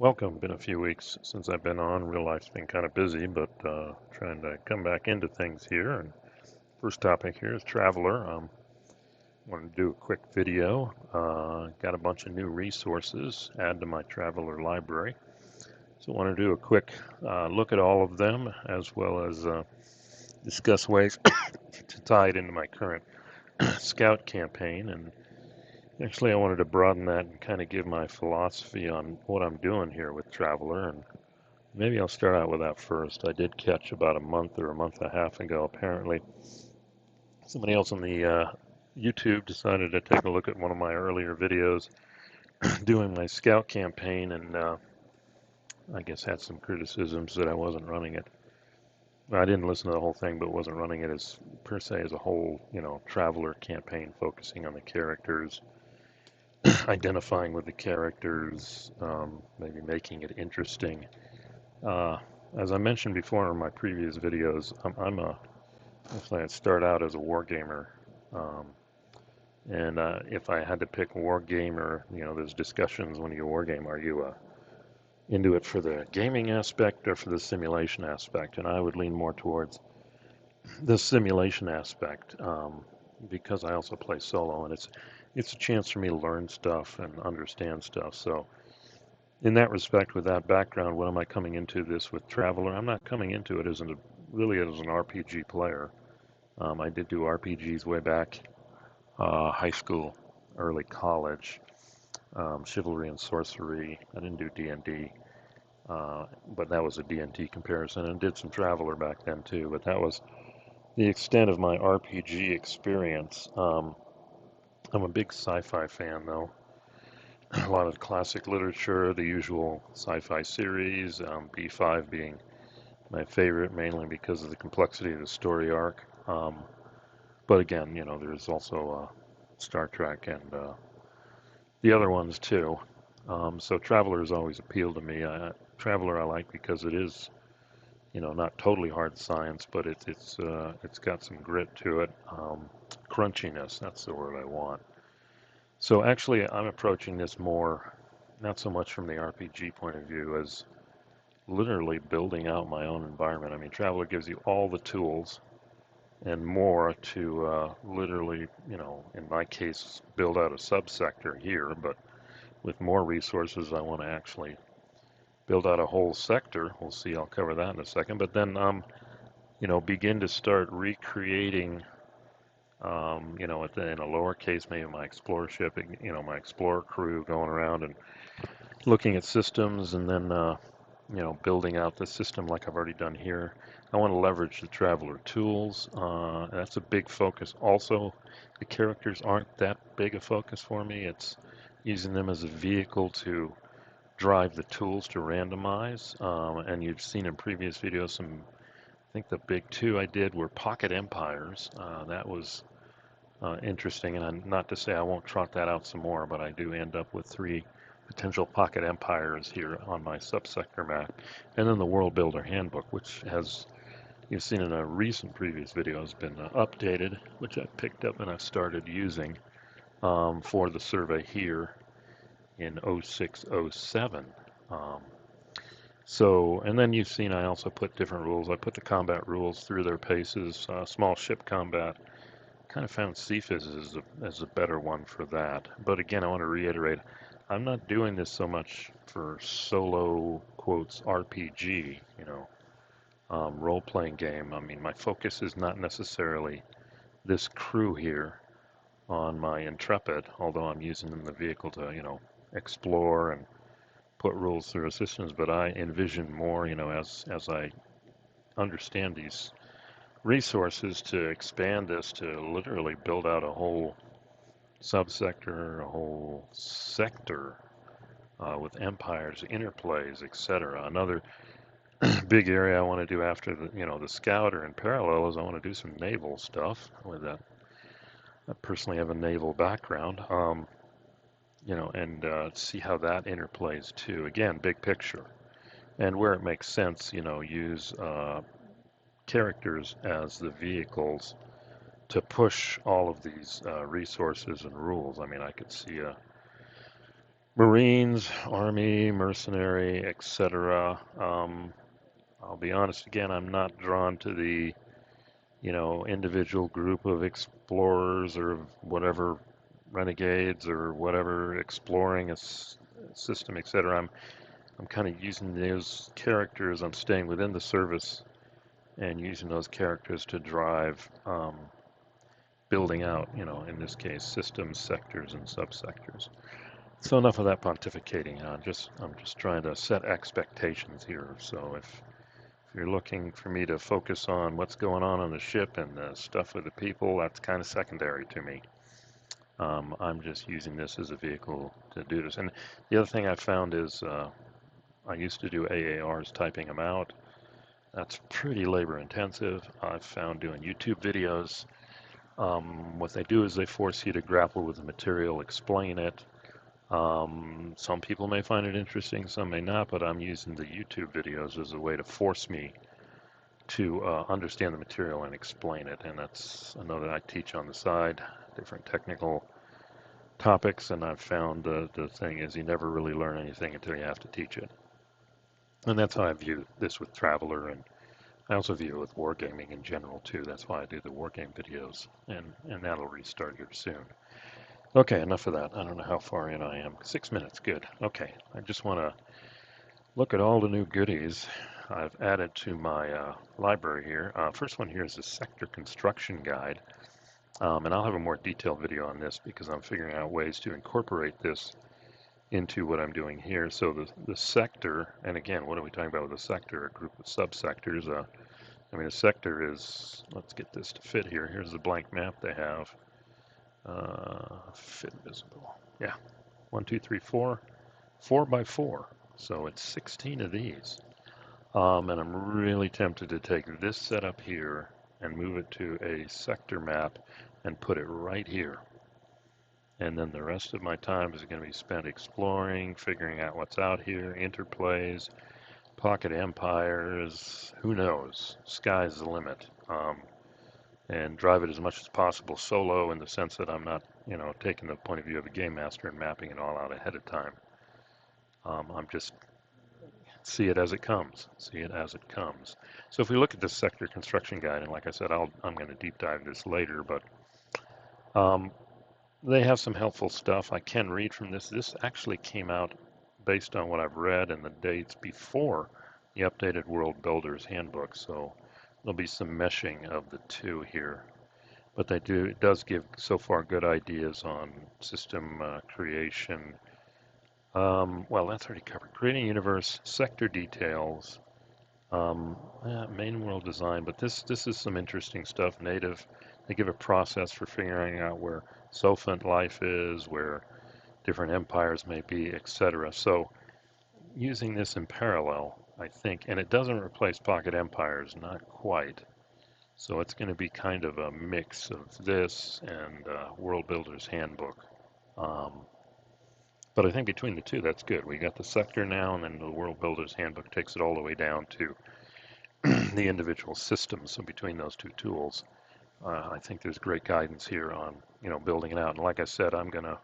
Welcome. Been a few weeks since I've been on. Real life's been kind of busy, but trying to come back into things here. And first topic here is Traveller. Want to do a quick video. Got a bunch of new resources add to my Traveller library. So I want to do a quick look at all of them, as well as discuss ways to tie it into my current Scout campaign. And actually, I wanted to broaden that and kind of give my philosophy on what I'm doing here with Traveller. And maybe I'll start out with that first. I did catch about a month or a month and a half ago, apparently, somebody else on the YouTube decided to take a look at one of my earlier videos doing my scout campaign and I guess had some criticisms that I wasn't running it. I didn't listen to the whole thing, but wasn't running it as per se as a whole, Traveller campaign focusing on the characters, identifying with the characters, maybe making it interesting. Uh, as I mentioned before in my previous videos, actually I start out as a wargamer, and if I had to pick wargamer, there's discussions when you wargame, are you into it for the gaming aspect or for the simulation aspect? And I would lean more towards the simulation aspect because I also play solo, and it's a chance for me to learn stuff and understand stuff. So in that respect, with that background, what am I coming into this with Traveller? I'm not coming into it really as an RPG player. I did do RPGs way back, high school, early college, chivalry and sorcery. I didn't do D&D, but that was a D&D comparison, and did some Traveller back then too. But that was the extent of my RPG experience. I'm a big sci-fi fan, though. A lot of classic literature, the usual sci-fi series, B5 being my favorite, mainly because of the complexity of the story arc. But again, there's also Star Trek and the other ones too. So Traveller has always appealed to me. Traveller I like because it is, not totally hard science, but it's got some grit to it. Crunchiness, that's the word I want. So actually, I'm approaching this more, not so much from the RPG point of view as literally building out my own environment. I mean, Traveller gives you all the tools and more to literally, in my case, build out a subsector here. But with more resources, I want to actually build out a whole sector. We'll see. I'll cover that in a second. But then, begin to start recreating, in a lower case, maybe my explorer ship, my explorer crew going around and looking at systems, and then building out the system like I've already done here. I want to leverage the Traveller tools. That's a big focus. Also, the characters aren't that big a focus for me. It's using them as a vehicle to drive the tools to randomize. And you've seen in previous videos I think the big two I did were pocket empires. That was interesting, and not to say I won't trot that out some more, but I do end up with 3 potential pocket empires here on my subsector map. And then the World Builder Handbook, which you've seen in a recent previous video, has been updated, which I picked up and I started using for the survey here in 0607. Um, and then you've seen I also put different rules. I put the combat rules through their paces, small ship combat. Kind of found CFIS as a better one for that. But again, I want to reiterate, I'm not doing this so much for solo quotes RPG, role-playing game. I mean, my focus is not necessarily this crew here on my Intrepid, although I'm using them the vehicle to, explore and put rules through systems. But I envision more, as I understand these resources, to expand this to literally build out a whole subsector, a whole sector with empires, interplays, etc. Another big area I want to do after the scout or in parallel is I want to do some naval stuff with that. I personally have a naval background, and see how that interplays too. Again, big picture, and where it makes sense, use characters as the vehicles to push all of these resources and rules. I mean, I could see Marines, Army, mercenary, etc. I'll be honest again, I'm not drawn to the, individual group of explorers or whatever renegades or whatever exploring a system, etc. I'm kind of using those characters. I'm staying within the service and using those characters to drive building out, in this case, systems, sectors, and subsectors. So enough of that pontificating. I'm just trying to set expectations here. So if you're looking for me to focus on what's going on the ship and the stuff with the people, that's kind of secondary to me. I'm just using this as a vehicle to do this. And the other thing I found is I used to do AARs, typing them out. That's pretty labor intensive. I've found doing YouTube videos, what they do is they force you to grapple with the material, explain it. Some people may find it interesting, some may not, but I'm using the YouTube videos as a way to force me to understand the material and explain it. And that's another I teach on the side, different technical topics, and I've found the thing is you never really learn anything until you have to teach it. And that's how I view this with Traveller, and I also view it with wargaming in general too. That's why I do the wargame videos, and that'll restart here soon. Okay, enough of that. I don't know how far in I am. 6 minutes, good. Okay, I just want to look at all the new goodies I've added to my library here. First one here is the sector construction guide. And I'll have a more detailed video on this because I'm figuring out ways to incorporate this into what I'm doing here. So the sector, and again, what are we talking about with a sector? A group of subsectors. I mean, a sector is, let's get this to fit here. Here's the blank map they have. Fit visible. Yeah, 1, 2, 3, 4. 4 by 4. So it's 16 of these. And I'm really tempted to take this setup here and move it to a sector map and put it right here. And then the rest of my time is going to be spent exploring, figuring out what's out here, interplays, pocket empires, who knows? Sky's the limit. And drive it as much as possible solo in the sense that I'm not, taking the point of view of a game master and mapping it all out ahead of time. I'm just see it as it comes. See it as it comes. So if we look at this sector construction guide, and like I said, I'm going to deep dive this later, but um, they have some helpful stuff. I can read from this. This actually came out based on what I've read and the dates before the updated World Builders Handbook. So there'll be some meshing of the two here. But it does give so far good ideas on system creation. Well, that's already covered. Creating universe, sector details, main world design. But this is some interesting stuff. Native, they give a process for figuring out where Sophant life is, where different empires may be, etc. So using this in parallel, I think, and it doesn't replace Pocket Empires, not quite. So it's going to be kind of a mix of this and World Builder's Handbook. Um, but I think between the two, that's good. We got the sector now, and then the World Builder's Handbook takes it all the way down to the individual systems. So between those two tools, I think there's great guidance here on, building it out. And like I said, I'm going to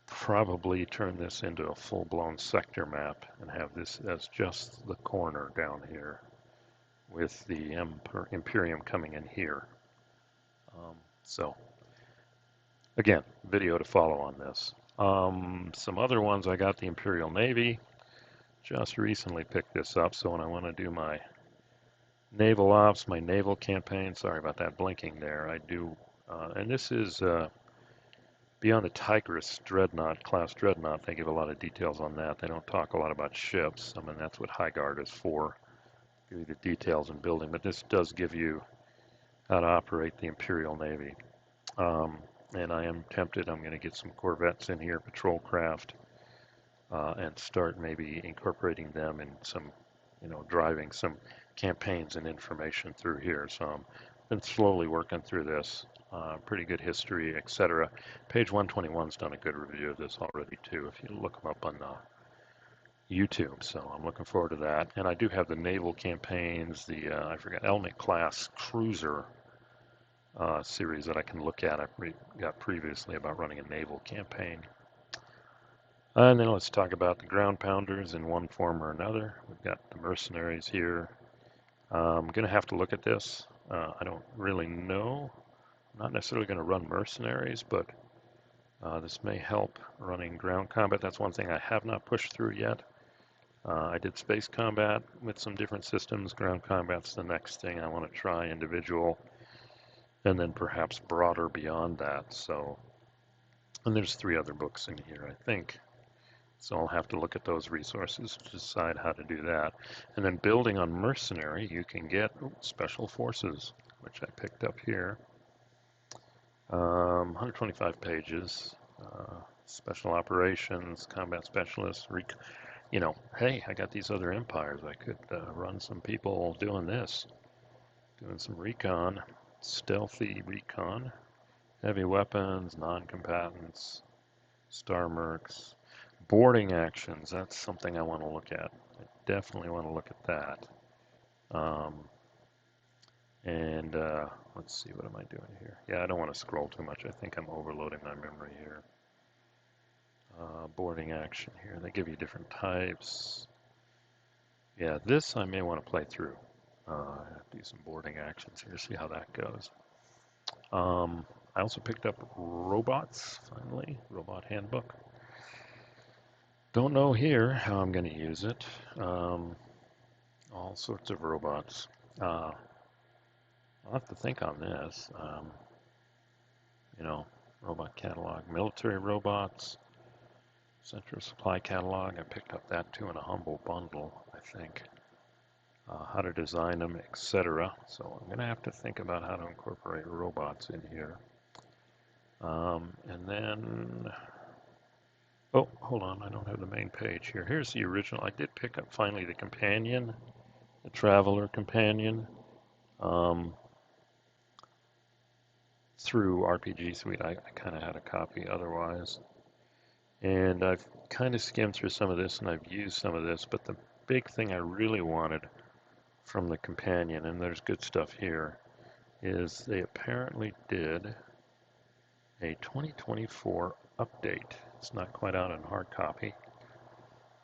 probably turn this into a full-blown sector map and have this as just the corner down here with the Imperium coming in here. So again, video to follow on this. Some other ones, I got the Imperial Navy. Just recently picked this up, so when I want to do my naval ops, my naval campaign, sorry about that blinking there, I do, and this is beyond the Tigris Dreadnought, class Dreadnought. They give a lot of details on that. They don't talk a lot about ships. I mean, that's what High Guard is for, give you the details in building, but this does give you how to operate the Imperial Navy. And I am tempted, I'm going to get some corvettes in here, patrol craft, and start maybe incorporating them in some, driving some campaigns and information through here. So I've been slowly working through this. Pretty good history, etc. Page 121's done a good review of this already too, if you look them up on YouTube. So I'm looking forward to that. And I do have the naval campaigns, the I forgot Elmet class cruiser series that I can look at. I've got previously about running a naval campaign. And then let's talk about the ground pounders in one form or another. We've got the mercenaries here. I'm going to have to look at this. I don't really know. I'm not necessarily going to run mercenaries, but this may help running ground combat. That's one thing I have not pushed through yet. I did space combat with some different systems. Ground combat's the next thing I want to try, individual, and then perhaps broader beyond that. So, and there's 3 other books in here, I think. So I'll have to look at those resources to decide how to do that. And then building on mercenary, you can get special forces, which I picked up here. 125 pages. Special operations, combat specialists, hey, I got these other empires. I could run some people doing this, doing some recon, stealthy recon, heavy weapons, non-combatants, star mercs, boarding actions. That's something I want to look at. I definitely want to look at that. Um, and let's see, what am I doing here? Yeah, I don't want to scroll too much. I think I'm overloading my memory here. Boarding action here. They give you different types. Yeah, this I may want to play through. Do some boarding actions here, see how that goes. I also picked up robots, finally, robot handbook. Don't know here how I'm going to use it. All sorts of robots. I'll have to think on this. Robot catalog, military robots, central supply catalog. I picked up that too in a humble bundle, I think. How to design them, etc. So I'm going to have to think about how to incorporate robots in here. And then, oh, hold on, I don't have the main page here. Here's the original. I did pick up finally the companion, the Traveller companion, through RPG Suite. I kind of had a copy otherwise. And I've kind of skimmed through some of this and I've used some of this, but the big thing I really wanted from the companion, and there's good stuff here, is they apparently did a 2024 update. It's not quite out in hard copy.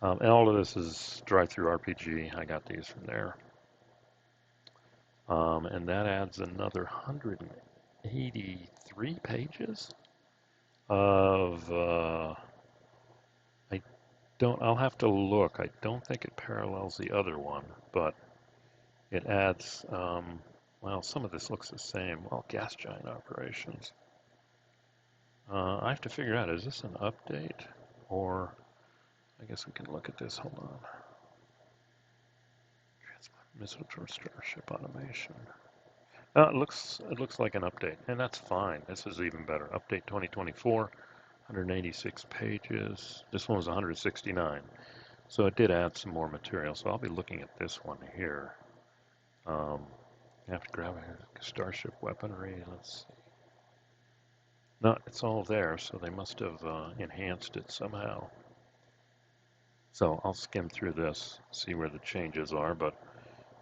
And all of this is drive-through RPG. I got these from there. And that adds another 183 pages of, I'll have to look. I don't think it parallels the other one, but it adds, well, some of this looks the same. Well, gas giant operations. I have to figure out, is this an update or I guess we can look at this. Hold on. Missile starship automation. It looks like an update, and that's fine. This is even better. Update 2024, 186 pages. This one was 169, so it did add some more material. So I'll be looking at this one here. I have to grab a starship weaponry. Let's see. No, it's all there, so they must have enhanced it somehow. So I'll skim through this, see where the changes are, but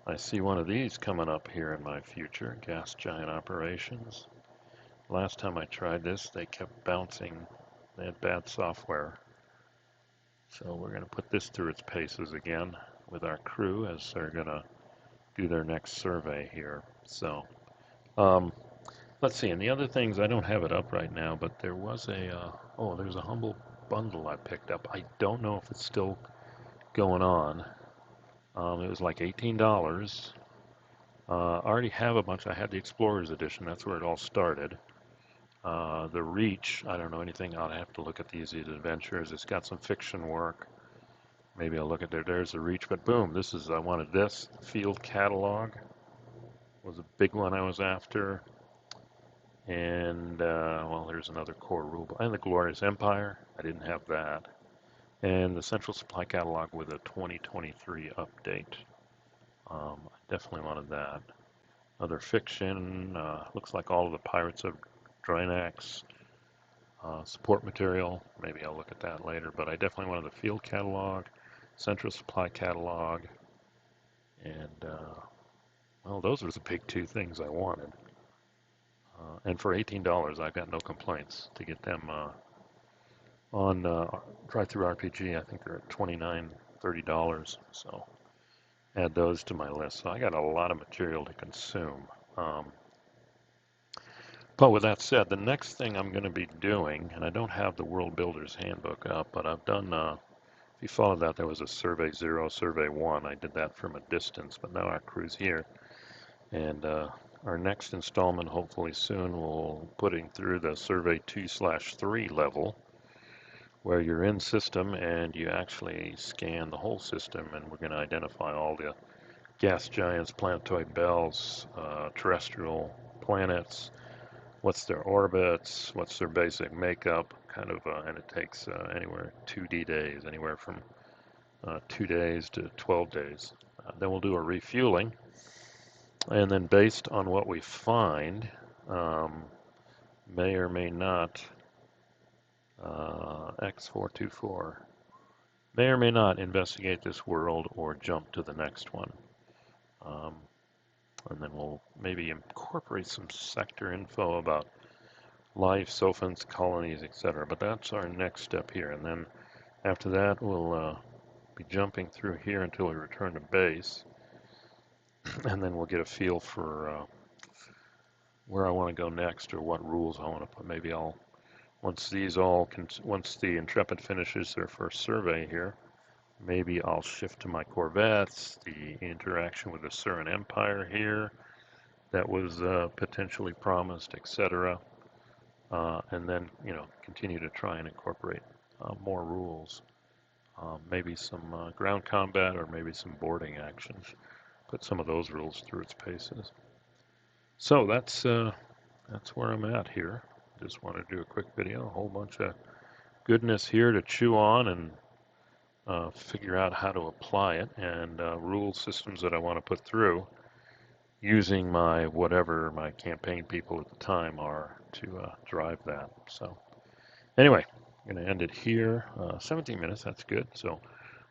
I see one of these coming up here in my future, gas giant operations. Last time I tried this, they kept bouncing. They had bad software. So we're going to put this through its paces again with our crew as they're going to do their next survey here. So let's see. And the other things, I don't have it up right now, but there was there's a humble bundle I picked up. I don't know if it's still going on. It was like $18. I already have a bunch. I had the Explorers Edition. That's where it all started. The Reach, I don't know anything. I'll have to look at these adventures. It's got some fiction work. Maybe I'll look at there's the Reach. But boom, I wanted this. The Field Catalog was a big one I was after. And, well, there's another core rulebook. And the Glorious Empire. I didn't have that. And the Central Supply Catalog with a 2023 update. I definitely wanted that. Other fiction, looks like all of the Pirates of Drinax support material. Maybe I'll look at that later, but I definitely wanted the Field Catalog, Central Supply Catalog, and, well, those were the big 2 things I wanted. And for $18, I've got no complaints to get them on Drive-Thru RPG. I think they're at $29, $30. So add those to my list. So I got a lot of material to consume. Um, but with that said, the next thing I'm going to be doing, and I don't have the World Builders Handbook up, but I've done, if you follow that, there was a Survey 0, Survey 1. I did that from a distance, but now our crew's here. And our next installment, hopefully soon, we'll putting through the Survey 2/3 level, where you're in system and you actually scan the whole system, and we're going to identify all the gas giants, planetoid belts, terrestrial planets, what's their orbits, what's their basic makeup, kind of, and it takes anywhere 2D days, anywhere from 2 days to 12 days. Then we'll do a refueling, and then based on what we find, um, may or may not, X424, may or may not investigate this world or jump to the next one. Um, and then we'll maybe incorporate some sector info about life, sophons, colonies, etc. But that's our next step here. And then after that, we'll be jumping through here until we return to base. And then we'll get a feel for where I want to go next or what rules I want to put. Maybe I'll, once the Intrepid finishes their first survey here, maybe I'll shift to my corvettes, the interaction with the Surin Empire here that was potentially promised, etc. And then, continue to try and incorporate more rules. Maybe some ground combat or maybe some boarding actions. Put some of those rules through its paces. So that's where I'm at here. Just want to do a quick video, a whole bunch of goodness here to chew on and figure out how to apply it, and rule systems that I want to put through using my whatever my campaign people at the time are to drive that. So anyway, I'm going to end it here. 17 minutes, that's good. So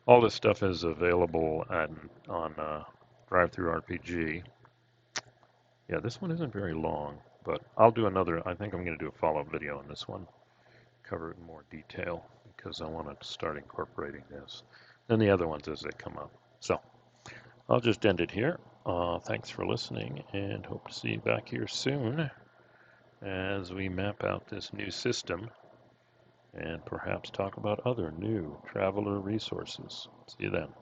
all this stuff is available on Drive-Thru RPG. Yeah, this one isn't very long, but I'll do another. I think I'm going to do a follow-up video on this one, cover it in more detail because I want to start incorporating this. Then the other ones as they come up. So I'll just end it here. Thanks for listening, and hope to see you back here soon as we map out this new system and perhaps talk about other new Traveller resources. See you then.